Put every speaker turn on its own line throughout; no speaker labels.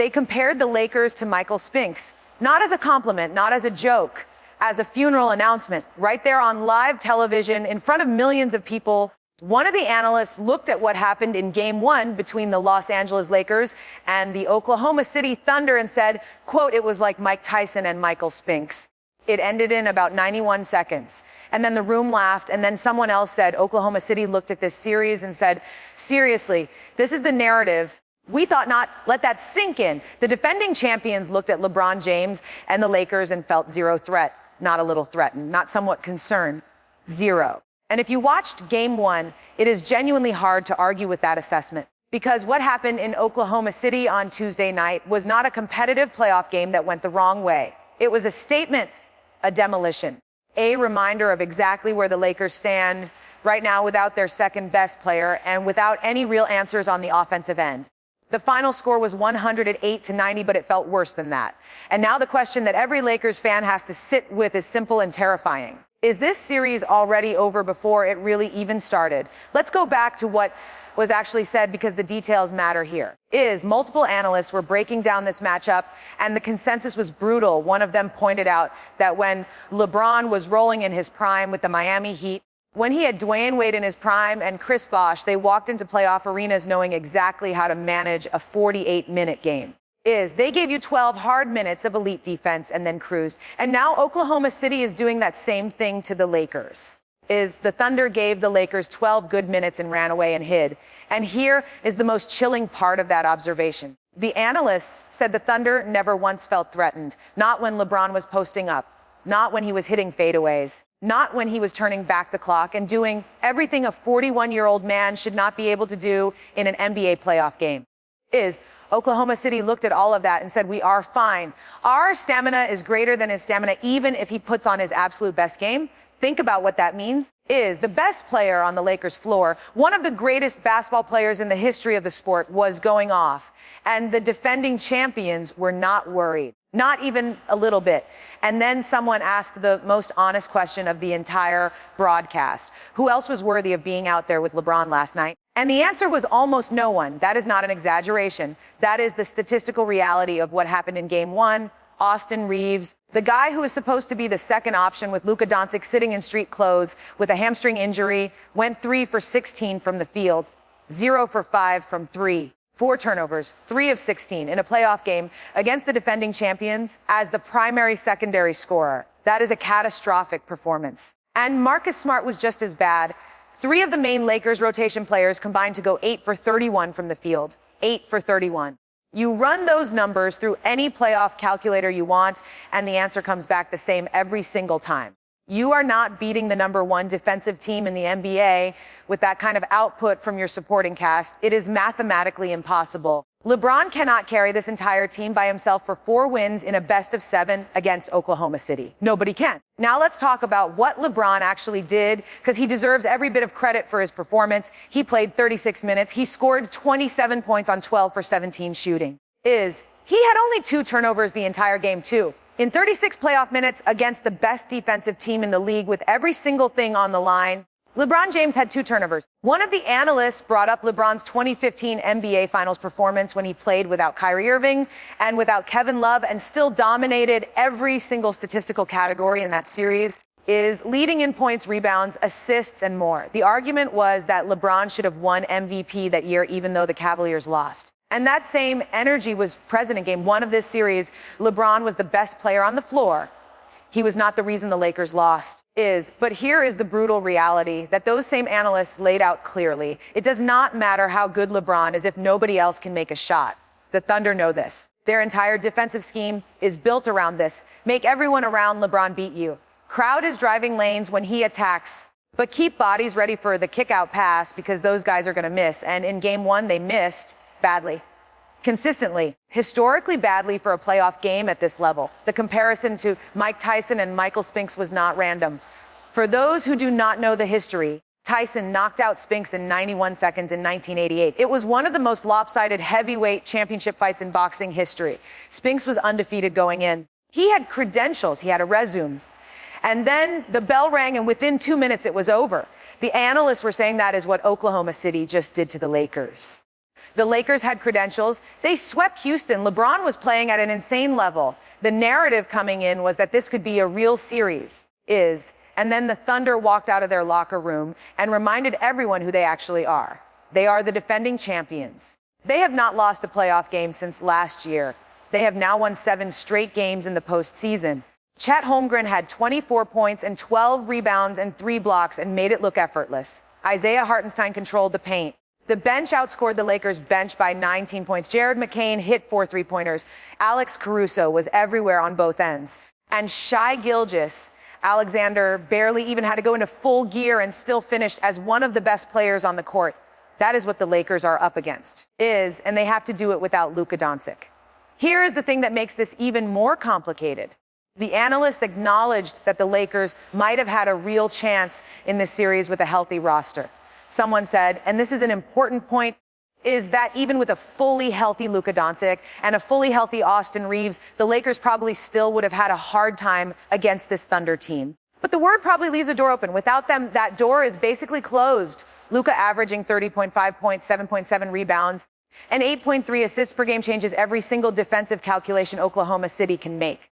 They compared the Lakers to Michael Spinks, not as a compliment, not as a joke, as a funeral announcement, right there on live television in front of millions of people. One of the analysts looked at what happened in Game 1 between the Los Angeles Lakers and the Oklahoma City Thunder and said, quote, "It was like Mike Tyson and Michael Spinks." It ended in about 91 seconds. And then the room laughed, and then someone else said, Oklahoma City looked at this series and said, "Seriously, this is the narrative. We thought not. Let that sink in." The defending champions looked at LeBron James and the Lakers and felt zero threat, not a little threatened, not somewhat concerned, zero. And if you watched Game 1, it is genuinely hard to argue with that assessment. Because what happened in Oklahoma City on Tuesday night was not a competitive playoff game that went the wrong way. It was a statement, a demolition, a reminder of exactly where the Lakers stand right now without their second best player and without any real answers on the offensive end. The final score was 108-90, but it felt worse than that. And now the question that every Lakers fan has to sit with is simple and terrifying. Is this series already over before it really even started? Let's go back to what was actually said because the details matter here. Multiple analysts were breaking down this matchup and the consensus was brutal. One of them pointed out that when LeBron was rolling in his prime with the Miami Heat, when he had Dwayne Wade in his prime and Chris Bosh, they walked into playoff arenas knowing exactly how to manage a 48-minute game. They gave you 12 hard minutes of elite defense and then cruised. And now Oklahoma City is doing that same thing to the Lakers. The Thunder gave the Lakers 12 good minutes and ran away and hid. And here is the most chilling part of that observation. The analysts said the Thunder never once felt threatened, not when LeBron was posting up, not when he was hitting fadeaways, not when he was turning back the clock and doing everything a 41-year-old man should not be able to do in an NBA playoff game. Oklahoma City looked at all of that and said, "We are fine. Our stamina is greater than his stamina, even if he puts on his absolute best game." Think about what that means. The best player on the Lakers floor, one of the greatest basketball players in the history of the sport, was going off. And the defending champions were not worried. Not even a little bit. And then someone asked the most honest question of the entire broadcast. Who else was worthy of being out there with LeBron last night? And the answer was almost no one. That is not an exaggeration. That is the statistical reality of what happened in Game 1. Austin Reaves, the guy who is supposed to be the second option with Luka Doncic sitting in street clothes with a hamstring injury, went 3 for 16 from the field, 0 for 5 from 3. 4 turnovers, 3 of 16 in a playoff game against the defending champions as the primary secondary scorer. That is a catastrophic performance. And Marcus Smart was just as bad. 3 of the main Lakers rotation players combined to go 8 for 31 from the field. 8 for 31. You run those numbers through any playoff calculator you want, and the answer comes back the same every single time. You are not beating the #1 defensive team in the NBA with that kind of output from your supporting cast. It is mathematically impossible. LeBron cannot carry this entire team by himself for 4 wins in a best-of-7 against Oklahoma City. Nobody can. Now let's talk about what LeBron actually did, because he deserves every bit of credit for his performance. He played 36 minutes. He scored 27 points on 12 for 17 shooting. He had only 2 turnovers the entire game, too. In 36 playoff minutes against the best defensive team in the league with every single thing on the line, LeBron James had 2 turnovers. One of the analysts brought up LeBron's 2015 NBA Finals performance when he played without Kyrie Irving and without Kevin Love and still dominated every single statistical category in that series, leading in points, rebounds, assists, and more. The argument was that LeBron should have won MVP that year even though the Cavaliers lost. And that same energy was present in Game 1 of this series. LeBron was the best player on the floor. He was not the reason the Lakers lost. But here is the brutal reality that those same analysts laid out clearly. It does not matter how good LeBron is if nobody else can make a shot. The Thunder know this. Their entire defensive scheme is built around this. Make everyone around LeBron beat you. Crowd is driving lanes when he attacks, but keep bodies ready for the kick-out pass because those guys are going to miss. And in Game 1, they missed badly. Consistently, historically badly for a playoff game at this level. The comparison to Mike Tyson and Michael Spinks was not random. For those who do not know the history, Tyson knocked out Spinks in 91 seconds in 1988. It was one of the most lopsided heavyweight championship fights in boxing history. Spinks was undefeated going in. He had credentials. He had a resume. And then the bell rang, and within 2 minutes, it was over. The analysts were saying that is what Oklahoma City just did to the Lakers. The Lakers had credentials. They swept Houston. LeBron was playing at an insane level. The narrative coming in was that this could be a real series. And then the Thunder walked out of their locker room and reminded everyone who they actually are. They are the defending champions. They have not lost a playoff game since last year. They have now won 7 straight games in the postseason. Chet Holmgren had 24 points and 12 rebounds and 3 blocks and made it look effortless. Isaiah Hartenstein controlled the paint. The bench outscored the Lakers bench by 19 points. Jared McCain hit 4 3-pointers. Alex Caruso was everywhere on both ends. And Shai Gilgeous-Alexander barely even had to go into full gear and still finished as one of the best players on the court. That is what the Lakers are up against. And they have to do it without Luka Doncic. Here is the thing that makes this even more complicated. The analysts acknowledged that the Lakers might have had a real chance in this series with a healthy roster. Someone said, and this is an important point, is that even with a fully healthy Luka Doncic and a fully healthy Austin Reaves, the Lakers probably still would have had a hard time against this Thunder team. But the word probably leaves a door open. Without them, that door is basically closed. Luka averaging 30.5 points, 7.7 rebounds, and 8.3 assists per game changes every single defensive calculation Oklahoma City can make.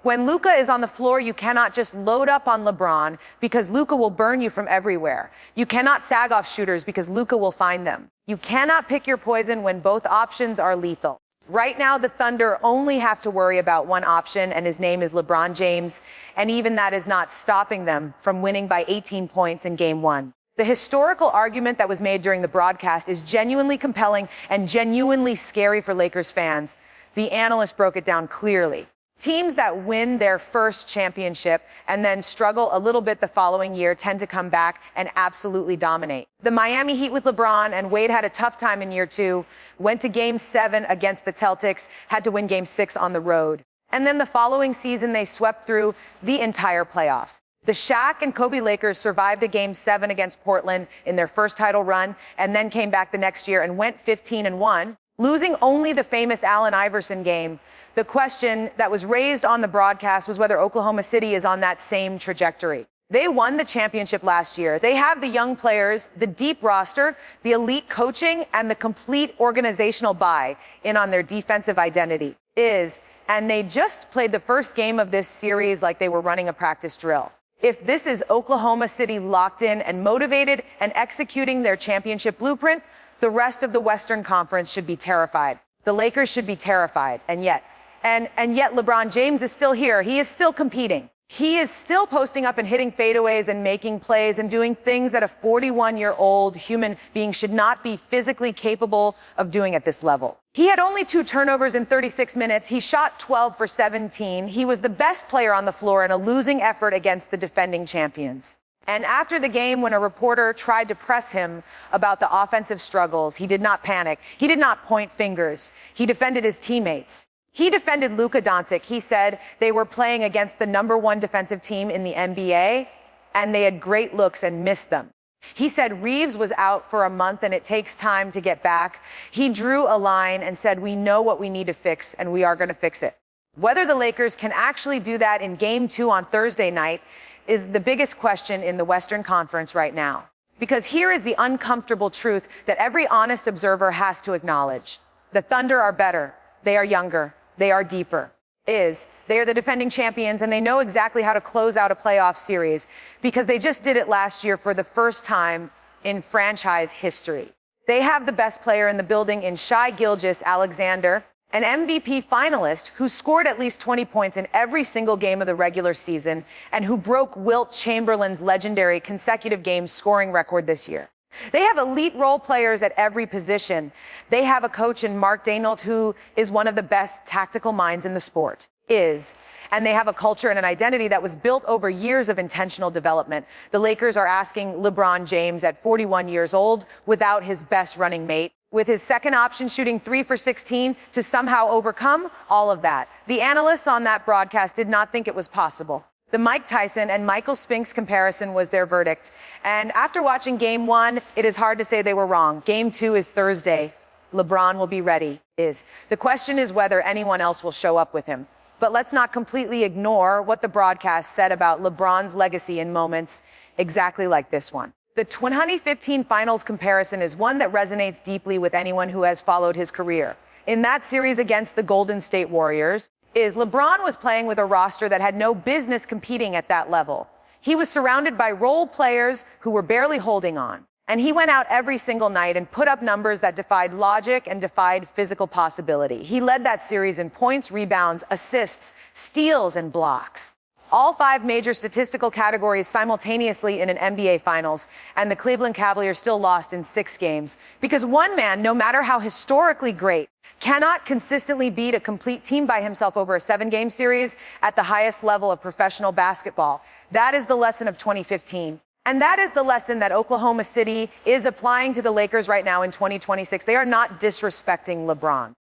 When Luka is on the floor, you cannot just load up on LeBron because Luka will burn you from everywhere. You cannot sag off shooters because Luka will find them. You cannot pick your poison when both options are lethal. Right now, the Thunder only have to worry about one option, and his name is LeBron James, and even that is not stopping them from winning by 18 points in Game 1. The historical argument that was made during the broadcast is genuinely compelling and genuinely scary for Lakers fans. The analyst broke it down clearly. Teams that win their first championship and then struggle a little bit the following year tend to come back and absolutely dominate. The Miami Heat with LeBron and Wade had a tough time in year 2, went to Game 7 against the Celtics, had to win Game 6 on the road. And then the following season, they swept through the entire playoffs. The Shaq and Kobe Lakers survived a Game 7 against Portland in their first title run and then came back the next year and went 15-1. Losing only the famous Allen Iverson game. The question that was raised on the broadcast was whether Oklahoma City is on that same trajectory. They won the championship last year. They have the young players, the deep roster, the elite coaching, and the complete organizational buy-in on their defensive identity. And they just played the first game of this series like they were running a practice drill. If this is Oklahoma City locked in and motivated and executing their championship blueprint, the rest of the Western Conference should be terrified. The Lakers should be terrified. And yet LeBron James is still here. He is still competing. He is still posting up and hitting fadeaways and making plays and doing things that a 41-year-old human being should not be physically capable of doing at this level. He had only 2 turnovers in 36 minutes. He shot 12 for 17. He was the best player on the floor in a losing effort against the defending champions. And after the game, when a reporter tried to press him about the offensive struggles, he did not panic. He did not point fingers. He defended his teammates. He defended Luka Doncic. He said they were playing against the #1 defensive team in the NBA, and they had great looks and missed them. He said Reaves was out for a month and it takes time to get back. He drew a line and said, we know what we need to fix, and we are going to fix it. Whether the Lakers can actually do that in Game 2 on Thursday night is the biggest question in the Western Conference right now. Because here is the uncomfortable truth that every honest observer has to acknowledge. The Thunder are better. They are younger. They are deeper. They are the defending champions, and they know exactly how to close out a playoff series because they just did it last year for the first time in franchise history. They have the best player in the building in Shai Gilgeous-Alexander, an MVP finalist who scored at least 20 points in every single game of the regular season and who broke Wilt Chamberlain's legendary consecutive game scoring record this year. They have elite role players at every position. They have a coach in Mark Daigneault who is one of the best tactical minds in the sport. And they have a culture and an identity that was built over years of intentional development. The Lakers are asking LeBron James at 41 years old, without his best running mate, with his second option shooting 3 for 16 to somehow overcome all of that. The analysts on that broadcast did not think it was possible. The Mike Tyson and Michael Spinks comparison was their verdict. And after watching Game 1, it is hard to say they were wrong. Game 2 is Thursday. LeBron will be ready. The question is whether anyone else will show up with him. But let's not completely ignore what the broadcast said about LeBron's legacy in moments exactly like this one. The 2015 finals comparison is one that resonates deeply with anyone who has followed his career. In that series against the Golden State Warriors, LeBron was playing with a roster that had no business competing at that level. He was surrounded by role players who were barely holding on. And he went out every single night and put up numbers that defied logic and defied physical possibility. He led that series in points, rebounds, assists, steals, and blocks. All 5 major statistical categories simultaneously in an NBA Finals, and the Cleveland Cavaliers still lost in 6 games because one man, no matter how historically great, cannot consistently beat a complete team by himself over a 7-game series at the highest level of professional basketball. That is the lesson of 2015. And that is the lesson that Oklahoma City is applying to the Lakers right now in 2026. They are not disrespecting LeBron.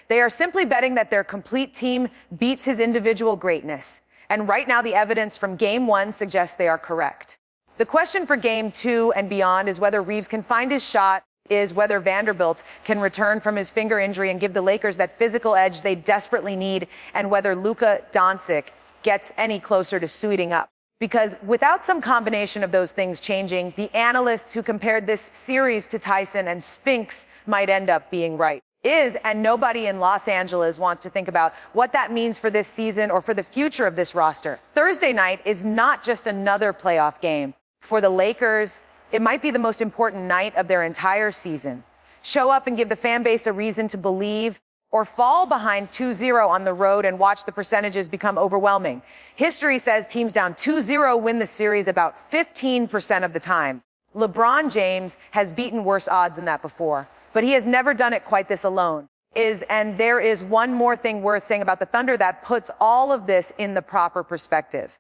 They are simply betting that their complete team beats his individual greatness. And right now, the evidence from Game 1 suggests they are correct. The question for Game 2 and beyond is whether Reaves can find his shot, is whether Vanderbilt can return from his finger injury and give the Lakers that physical edge they desperately need, and whether Luka Doncic gets any closer to suiting up. Because without some combination of those things changing, the analysts who compared this series to Tyson and Spinks might end up being right. And nobody in Los Angeles wants to think about what that means for this season or for the future of this roster. Thursday night is not just another playoff game. For the Lakers, it might be the most important night of their entire season. Show up and give the fan base a reason to believe, or fall behind 2-0 on the road and watch the percentages become overwhelming. History says teams down 2-0 win the series about 15% of the time. LeBron James has beaten worse odds than that before, but he has never done it quite this alone. And there is one more thing worth saying about the Thunder that puts all of this in the proper perspective.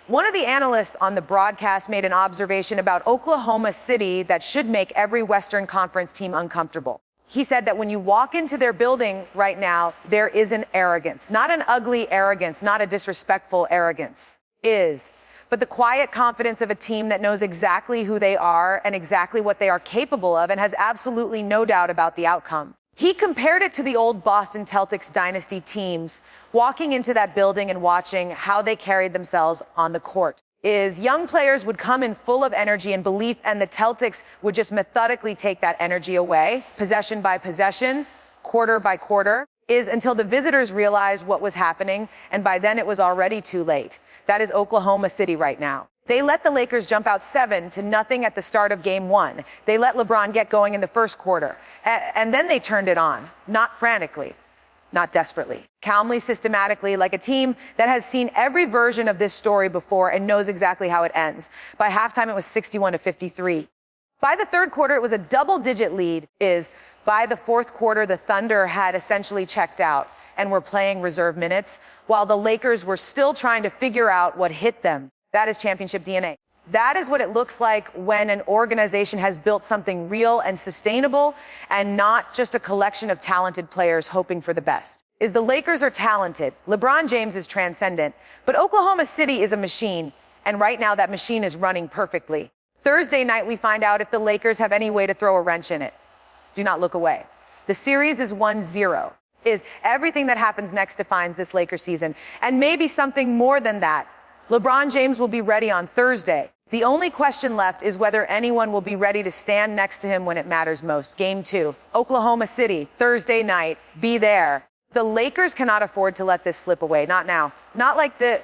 One of the analysts on the broadcast made an observation about Oklahoma City that should make every Western Conference team uncomfortable. He said that when you walk into their building right now, there is an arrogance, not an ugly arrogance, not a disrespectful arrogance, but the quiet confidence of a team that knows exactly who they are and exactly what they are capable of and has absolutely no doubt about the outcome. He compared it to the old Boston Celtics dynasty teams walking into that building and watching how they carried themselves on the court. Young players would come in full of energy and belief, and the Celtics would just methodically take that energy away, possession by possession, quarter by quarter, until the visitors realized what was happening, and by then it was already too late. That is Oklahoma City right now. They let the Lakers jump out 7-0 at the start of Game 1. They let LeBron get going in the first quarter, and then they turned it on, not frantically, not desperately, calmly, systematically, like a team that has seen every version of this story before and knows exactly how it ends. By halftime, it was 61-53. By the third quarter, it was a double-digit lead. By the fourth quarter, the Thunder had essentially checked out and were playing reserve minutes, while the Lakers were still trying to figure out what hit them. That is championship DNA. That is what it looks like when an organization has built something real and sustainable and not just a collection of talented players hoping for the best. The Lakers are talented. LeBron James is transcendent. But Oklahoma City is a machine. And right now that machine is running perfectly. Thursday night, we find out if the Lakers have any way to throw a wrench in it. Do not look away. The series is 1-0. Everything that happens next defines this Lakers season. And maybe something more than that. LeBron James will be ready on Thursday. The only question left is whether anyone will be ready to stand next to him when it matters most. Game 2, Oklahoma City, Thursday night. Be there. The Lakers cannot afford to let this slip away. Not now. Not like the